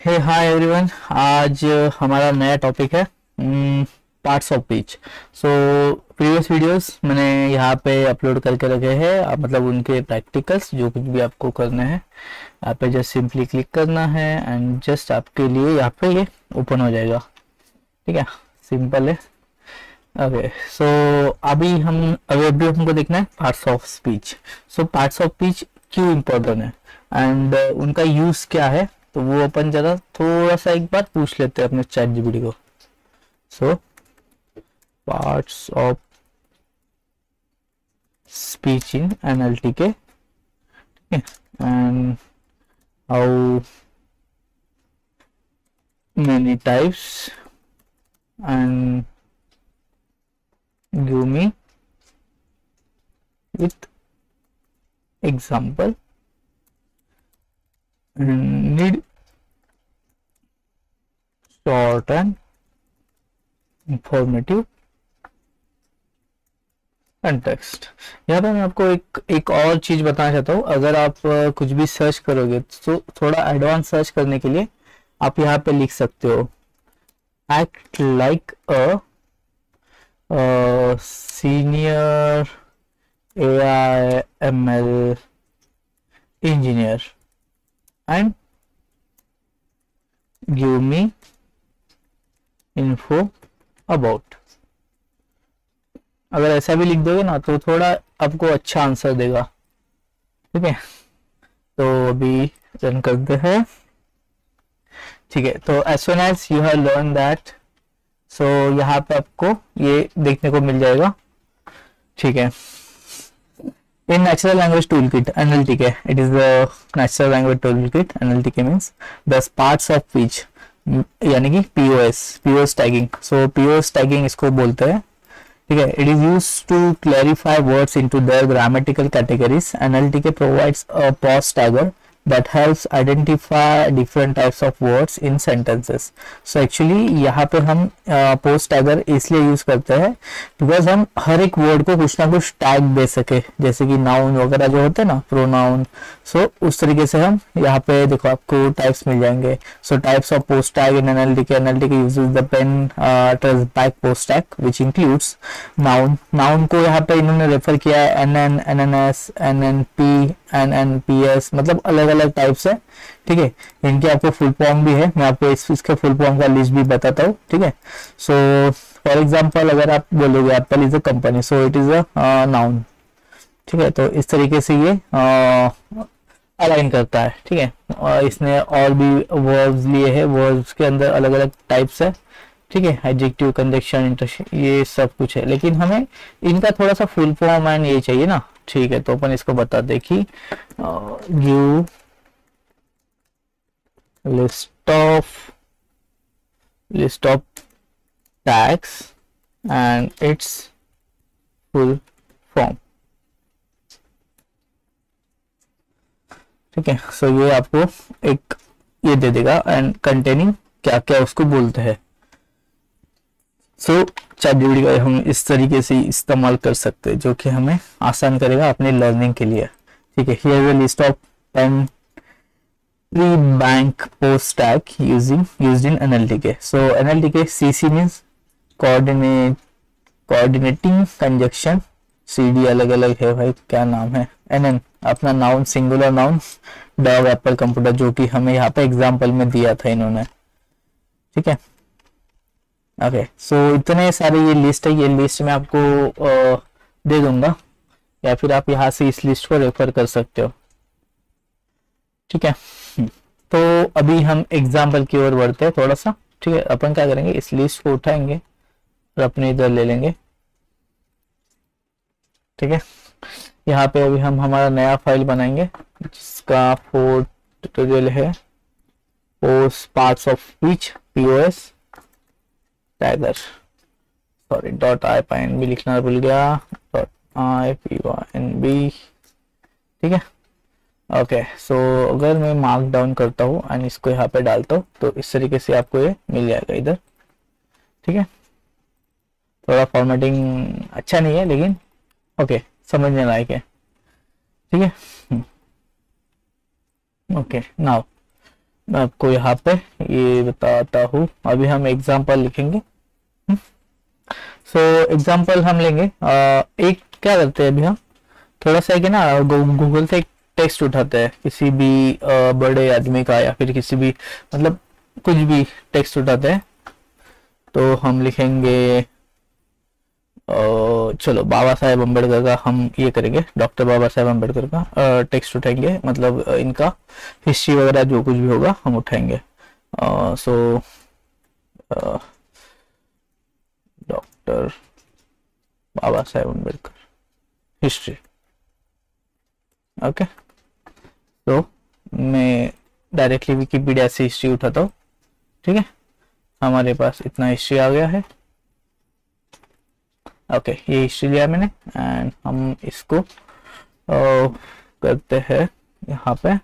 हे hi everyone. आज हमारा नया टॉपिक है parts of speech. So previous videos मैंने यहाँ पे अपलोड करके रखे हैं, मतलब उनके प्रैक्टिकल्स जो कुछ भी आपको करना है यहाँ पे जस्ट सिंपली क्लिक करना है एंड जस्ट आपके लिए यहाँ पे ये ओपन हो जाएगा। ठीक है, सिंपल है। ओके, सो अभी हमको देखना है parts of speech. So parts of speech क्यों इम्पोर्टेंट है एंड उनका यूज क्या है, तो वो अपन जरा थोड़ा सा एक बार पूछ लेते हैं अपने चैट जीपीटी को। So parts of speech in NLT के, ठीक है, and how many types and give me with example and need short and informative context। यहाँ पे मैं आपको एक और चीज बताना चाहता हूँ। अगर आप कुछ भी सर्च करोगे तो थोड़ा एडवांस सर्च करने के लिए आप यहाँ पे लिख सकते हो act like a senior AI ML engineer and give me info about। अगर ऐसा भी लिख दोगे ना तो थोड़ा आपको अच्छा आंसर देगा। ठीक है, तो अभी रन करते हैं। ठीक है, तो as soon as you have learned that, सो यहाँ पे आपको ये देखने को मिल जाएगा। ठीक है, in natural language toolkit NLTK, it is the natural language toolkit NLTK means the parts of speech, यानी कि POS tagging। so POS tagging इसको बोलते हैं। ठीक है, it is used to clarify words into their grammatical categories। NLTK provides a pause tagger that helps identify different types of words in sentences। so actually यहाँ पे हम post tagger इसलिए use करते हैं बिकॉज हम हर एक वर्ड को कुछ ना कुछ टैग दे सके, जैसे कि नाउन वगैरह जो होते हैं ना, प्रोनाउन। सो उस तरीके से हम यहाँ पे देखो आपको टाइप्स मिल जाएंगे। So types of post tag in NLTK uses the Penn treebank post tag which includes noun को यहाँ पे इन्होंने रेफर किया है NN, NNS, NNP, NNPS, मतलब अलग अलग टाइप्स है। ठीक है, इनके आपको फुल फॉर्म भी है, मैं आपको इसके फुल फॉर्म का लिस्ट भी बताता हूँ। ठीक है, सो फॉर एग्जांपल अगर आप बोलोगे Apple is a company, so it is a noun. ठीक है, तो इस तरीके से ये अलाइन करता है। ठीक है, और इसने और भी वर्ब्स लिए हैं, वर्ब्स के अंदर अलग अलग टाइप्स है। ठीक है, एडजेक्टिव, कंजंक्शन, इंटरजेक्शन, ये सब कुछ है, लेकिन हमें इनका थोड़ा सा फुल फॉर्म एंड ये चाहिए ना। ठीक है, तो अपन इसको बता दे कि give list of tags and it's full form. ठीक है, सो ये आपको एक ये दे देगा एंड कंटेनिंग क्या क्या उसको बोलते हैं। सो ChatGPT का हम इस तरीके से इस्तेमाल कर सकते हैं, जो कि हमें आसान करेगा अपने लर्निंग के लिए। ठीक है, here is a list of 10 pre-bank post tag used in NLTK। so NLTK CC means coordinating conjunction, CD अलग अलग है भाई, क्या नाम है, NN अपना noun, singular noun, dog, Apple, computer, जो कि हमें यहाँ पे एग्जाम्पल में दिया था इन्होंने। ठीक है, ओके, सो इतने सारे ये लिस्ट है, ये लिस्ट मैं आपको दे दूंगा, या फिर आप यहाँ से इस लिस्ट को रेफर कर सकते हो। ठीक है, तो अभी हम एग्जाम्पल की ओर बढ़ते हैं थोड़ा सा। ठीक है, अपन क्या करेंगे, इस लिस्ट को उठाएंगे और अपने इधर ले लेंगे। ठीक है, यहाँ पे अभी हम हमारा नया फाइल बनाएंगे जिसका 4 ट्यूटोरियल है, post parts of speech POS tagger, sorry .ipynb लिखना भूल गया, .ipynb। ठीक है, ओके, सो अगर मैं मार्क डाउन करता हूँ एंड इसको यहाँ पे डालता हूँ तो इस तरीके से आपको ये मिल जाएगा इधर। ठीक है, थोड़ा फॉर्मेटिंग अच्छा नहीं है लेकिन ओके, समझने लायक है। ठीक है, ओके, नाउ मैं आपको यहाँ पे ये बताता हूँ। अभी हम एग्जाम्पल लिखेंगे। सो एग्जाम्पल हम लेंगे एक क्या करते हैं अभी हम थोड़ा सा है कि ना गूगल से एक टेक्स्ट उठाते हैं किसी भी बड़े आदमी का या फिर किसी भी मतलब कुछ भी टेक्स्ट उठाते हैं। तो हम लिखेंगे चलो बाबा साहेब अम्बेडकर का हम ये करेंगे, डॉक्टर बाबा साहेब अम्बेडकर का टेक्स्ट उठाएंगे, मतलब इनका हिस्ट्री वगैरह जो कुछ भी होगा हम उठाएंगे। So doctor Baba Saheb Ambedkar history. Okay, तो मैं डायरेक्टली विकिपीडिया से हिस्ट्री उठाता हूँ। ठीक है, हमारे पास इतना हिस्ट्री आ गया है। ओके, ये हिस्ट्री लिया मैंने एंड हम इसको करते हैं यहाँ पे।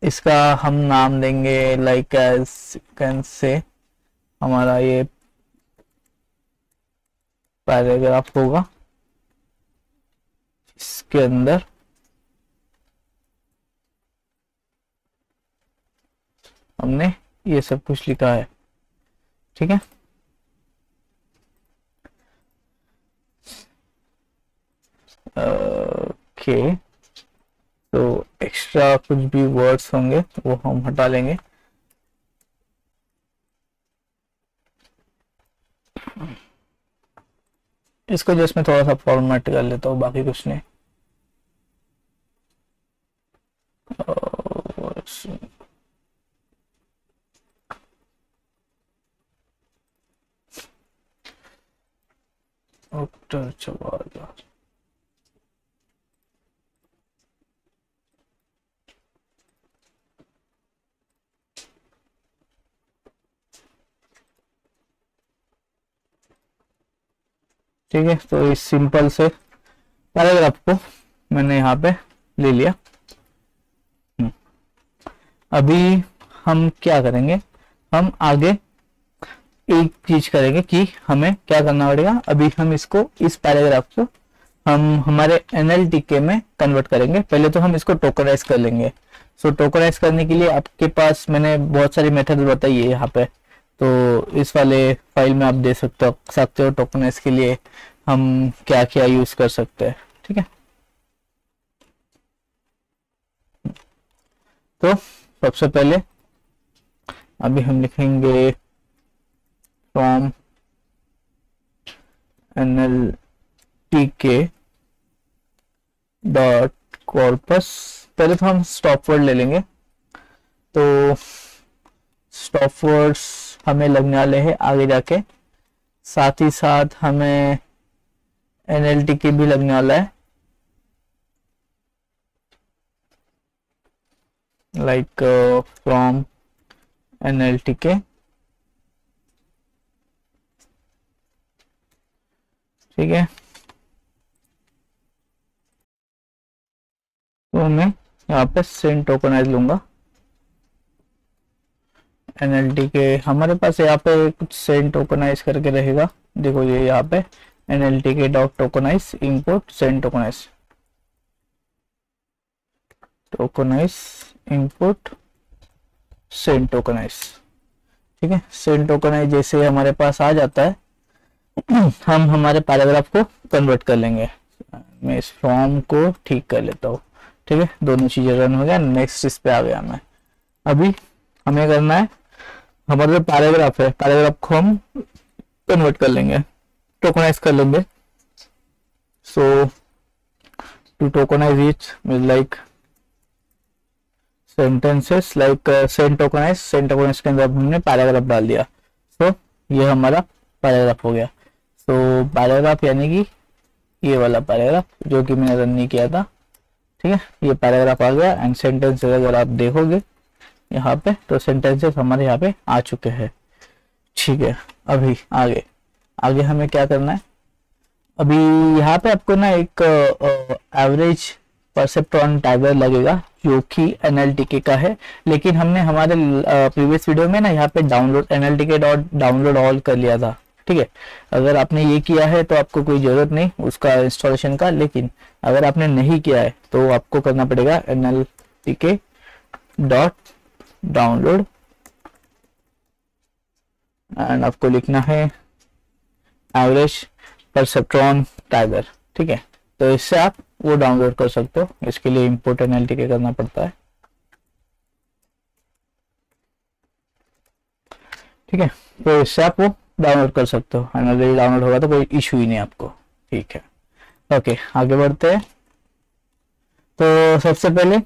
इसका हम नाम देंगे लाइक एज कैन से हमारा ये पैराग्राफ होगा। इसके अंदर हमने ये सब कुछ लिखा है। ठीक है, ओके, तो एक्स्ट्रा कुछ भी वर्ड्स होंगे वो हम हटा लेंगे। इसको जस्ट मैं थोड़ा सा फॉर्मेट कर लेता हूँ, बाकी कुछ नहीं। डॉक्टर जवाहरलाल। ठीक है, तो इस सिंपल से पैराग्राफ को मैंने यहाँ पे ले लिया। अभी हम क्या करेंगे, हम आगे एक चीज करेंगे कि हमें क्या करना पड़ेगा। अभी हम इसको इस पैराग्राफ को हम हमारे एनएलटीके में कन्वर्ट करेंगे। पहले तो हम इसको टोकनाइज कर लेंगे। सो टोकनाइज करने के लिए आपके पास मैंने बहुत सारी मेथड बताई है यहाँ पे, तो इस वाले फाइल में आप दे सकते हो टोकनाइज के लिए हम क्या क्या यूज कर सकते हैं। ठीक है, तो सबसे पहले अभी हम लिखेंगे फ्रॉम NLTK डॉट कॉर्पस। पहले तो हम स्टॉप वर्ड ले लेंगे। तो स्टॉप वर्ड्स हमें लगने वाले हैं आगे जाके, साथ ही साथ हमें NLTK भी लगने वाला है, लाइक फ्रॉम NLTK। ठीक है, तो मैं यहाँ पे सेंड टोकनाइज लूंगा। NLTK हमारे पास यहाँ पे कुछ सेंड टोकनाइज करके रहेगा। देखो ये यहाँ पे NLTK dot tokenise import send tokenise, tokenise import send tokenise. ठीक है, सेंड टोकनाइज जैसे हमारे पास आ जाता है हम हमारे पैराग्राफ को कन्वर्ट कर लेंगे। मैं इस फॉर्म को ठीक कर लेता हूँ। ठीक है, दोनों चीजें रन हो गया। नेक्स्ट इस पे आ गया मैं। अभी हमें करना है, हमारा जो पैराग्राफ है पैराग्राफ को हम कन्वर्ट कर लेंगे, टोकनाइज कर लेंगे। So to tokenize it like sentences like sent tokenize के अंदर हमने पैराग्राफ डाल दिया। सो ये हमारा पैराग्राफ हो गया। सो पैराग्राफ यानी कि ये वाला पैराग्राफ जो कि मैंने रन नहीं किया था। ठीक है, ये पैराग्राफ आ गया एंड सेंटेंसेस अगर आप देखोगे यहाँ पे तो सेंटेंसेस हमारे यहाँ पे आ चुके हैं। ठीक है, अभी आगे हमें क्या करना है। अभी यहाँ पे आपको ना एक एवरेज परसेप्ट्रॉन टैगर लगेगा जो कि NLTK का है, लेकिन हमने हमारे प्रीवियस वीडियो में ना यहाँ पे download NLTK dot download all कर लिया था। ठीक है, अगर आपने ये किया है तो आपको कोई जरूरत नहीं उसका इंस्टॉलेशन का, लेकिन अगर आपने नहीं किया है तो आपको करना पड़ेगा NLTK डॉट डाउनलोड एंड आपको लिखना है एवरेज परसेप्ट्रॉन टाइगर। ठीक है, तो इससे आप वो डाउनलोड कर सकते हो। इसके लिए इंपोर्ट एनएलटीके करना पड़ता है। ठीक है, तो इससे आप वो डाउनलोड कर सकते हो। एनएलटीके डाउनलोड होगा तो कोई इशू ही नहीं आपको। ठीक है, ओके आगे बढ़ते हैं। तो सबसे पहले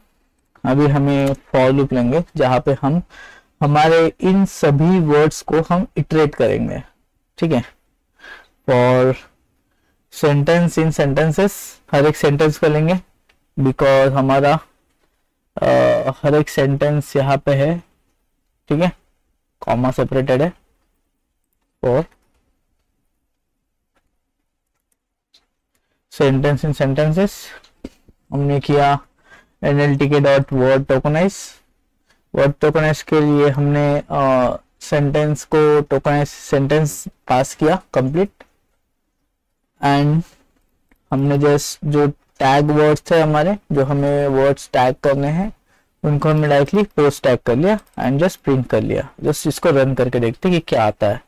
अभी हमें फॉर लूप लेंगे जहां पे हम हमारे इन सभी वर्ड्स को हम इटरेट करेंगे। ठीक है, फॉर सेंटेंस इन सेंटेंसेस, हर एक सेंटेंस को लेंगे बिकॉज हमारा हर एक सेंटेंस यहाँ पे है। ठीक है, कॉमा सेपरेटेड है। फॉर सेंटेंस इन सेंटेंसेस हमने किया NLTK dot word tokenise. Word tokenise के लिए हमने सेंटेंस को टोकनाइज सेंटेंस पास किया कंप्लीट, एंड हमने जस्ट जो टैग वर्ड्स थे हमारे, जो हमें वर्ड्स टैग करने हैं, उनको हमने डायरेक्टली पोस्ट टैग कर लिया एंड जस्ट प्रिंट कर लिया। जस्ट इसको रन करके देखते कि क्या आता है।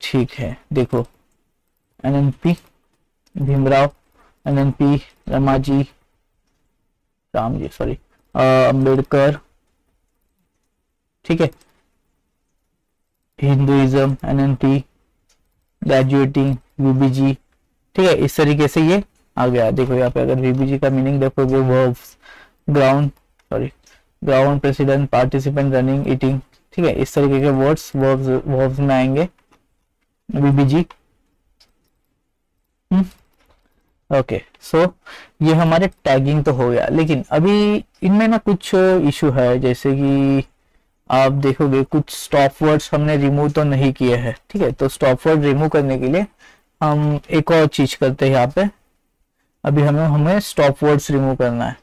ठीक है, देखो NNP Bhimrao, NNP रमाजी Ram ji sorry Ambedkar. ठीक है, हिंदुइज्म एनएनपी, ग्रेजुएटिंग वीबीजी। ठीक है, इस तरीके से ये आ गया। देखो यहाँ पे अगर वीबीजी का मीनिंग देखोगे, verbs, ground, president, participant, running, eating. ठीक है, इस तरीके के वर्ब्स में आएंगे वीबीजी। ओके, सो ये हमारे टैगिंग तो हो गया, लेकिन अभी इनमें ना कुछ इशू है। जैसे कि आप देखोगे कुछ स्टॉप वर्ड्स हमने रिमूव तो नहीं किए हैं। ठीक है, तो स्टॉप वर्ड रिमूव करने के लिए हम एक और चीज करते हैं यहाँ पे। अभी हमें स्टॉप वर्ड्स रिमूव करना है।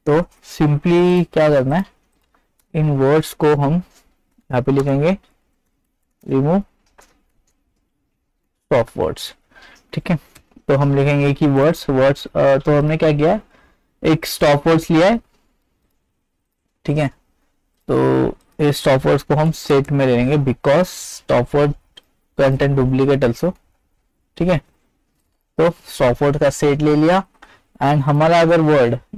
तो सिंपली क्या करना है, इन वर्ड्स को हम यहाँ पे लिखेंगे रिमूव स्टॉप वर्ड्स। ठीक है, तो हम लिखेंगे कि वर्ड्स तो हमने क्या किया, एक स्टॉप वर्ड्स लिया है। ठीक है, तो इस स्टॉप वर्ड्स को हम सेट में ले लेंगे because stop word content duplicate also. ठीक है, तो स्टॉप वर्ड का सेट ले लिया, एंड हमारा अगर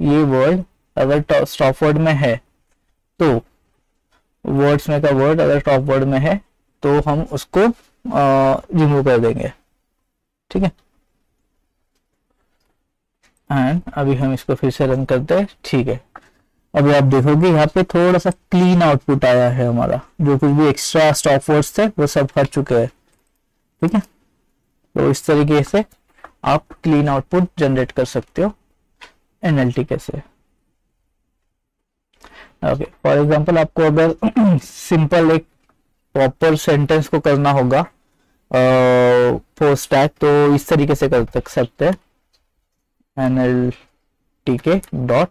ये वर्ड अगर स्टॉप वर्ड में है, तो वर्ड्स में का वर्ड अगर स्टॉप वर्ड में है तो हम उसको रिमूव कर देंगे। ठीक है, एंड अभी हम इसको फिर से रन करते हैं। ठीक है, अभी आप देखोगे यहाँ पे थोड़ा सा क्लीन आउटपुट आया है हमारा। जो कुछ भी एक्स्ट्रा स्टॉप वर्ड्स थे वो सब हट चुके हैं। ठीक है, तो इस तरीके से आप क्लीन आउटपुट जनरेट कर सकते हो एनएलटीके से। ओके, फॉर एग्जांपल आपको अगर सिंपल एक प्रॉपर सेंटेंस को करना होगा पोस्ट टैग, तो इस तरीके से कर सकते हैं एनएलटीके डॉट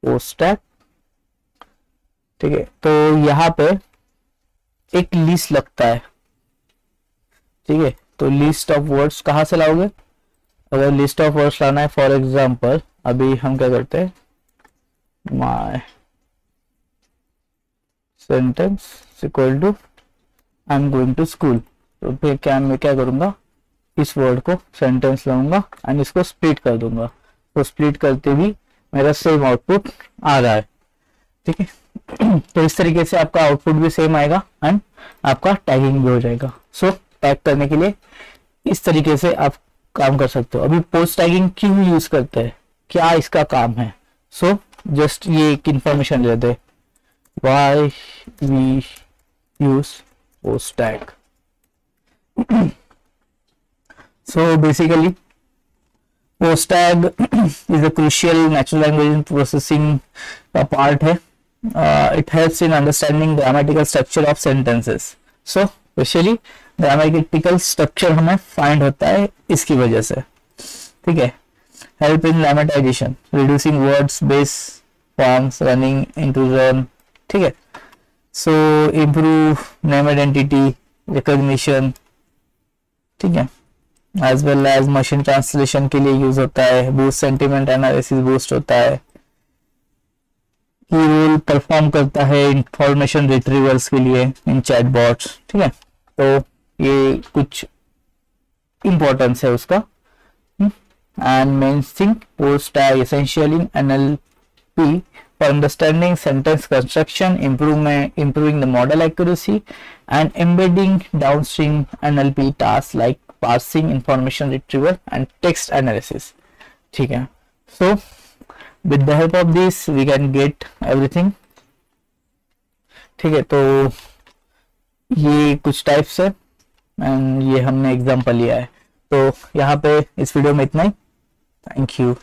पोस्ट टैग। ठीक है, तो यहाँ पे एक लिस्ट लगता है। ठीक है, तो लिस्ट ऑफ वर्ड्स कहाँ से लाओगे, अगर लिस्ट ऑफ वर्ड्स लाना है, फॉर एग्जांपल अभी हम क्या करते हैं, my sentence equal to I am going to school. तो फिर मैं क्या करूंगा, इस वर्ड को सेंटेंस लाऊंगा एंड इसको स्प्लिट कर दूंगा। तो स्प्लिट करते भी मेरा सेम आउटपुट आ रहा है। ठीक है, तो इस तरीके से आपका आउटपुट भी सेम आएगा एंड आपका टैगिंग भी हो जाएगा। सो टैग करने के लिए इस तरीके से आप काम कर सकते हो। अभी पोस्ट टैगिंग क्यों यूज करते हैं, क्या इसका काम है, सो जस्ट ये एक इंफॉर्मेशन लेते हैं, why we use post tag. So basically post tag is a crucial natural language processing का पार्ट है। It helps in understanding grammatical structure of sentences. So specially grammatical structure हमें find होता है इसकी वजह से। ठीक है, help in lemmatization, reducing words base forms, running into run. ठीक है, so improve name identity recognition. ठीक है, as well as machine translation के लिए यूज होता है। बूस्ट सेंटिमेंट एनालिसिस बूस्ट होता है। की रोल परफॉर्म करता है इंफॉर्मेशन रिट्रीवल्स के लिए इन चैटबॉट्स, ठीक है। तो ये कुछ इंपॉर्टेंस है उसका। And main thing post are essential in NLP for understanding sentence construction, improving the model accuracy, and embedding downstream NLP tasks like parsing, information retrieval, and text analysis. ठीक है, so with the help of this we can get everything. ठीक है, तो ये कुछ types है and ये हमने एग्जांपल लिया है। तो यहाँ पे इस वीडियो में इतना ही। Thank you.